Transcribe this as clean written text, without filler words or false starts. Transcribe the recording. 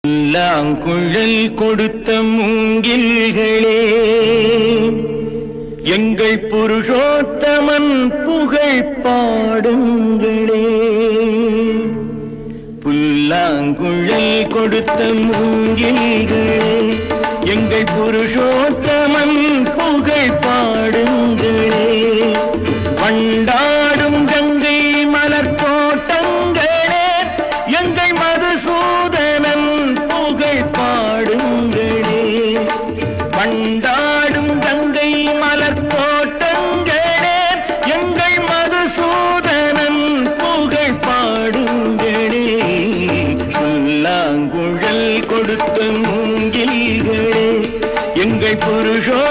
புல்லாங்குழல் கொடுத்த மூங்கில்களே, எங்கள் புருஷோத்தமன் புகழ் பாடுங்களே. புல்லாங்குழல் கொடுத்த மூங்கில்களே, எங்கள் புருஷோத்தமன் புகழ் பாடுங்களே. வண்டாடும் கங்கை மலர் தோட்டங்களே, எங்கள் மதுசூதனன் புகழ் பாடுங்களே. வண்டாடும் கங்கை மலர் தோட்டங்களே, எங்கள் மதுசூதனன் புகழ் பாடுங்களே. புல்லாங்குழல் கொடுத்த மூங்கில்களே, எங்கள் புருஷோ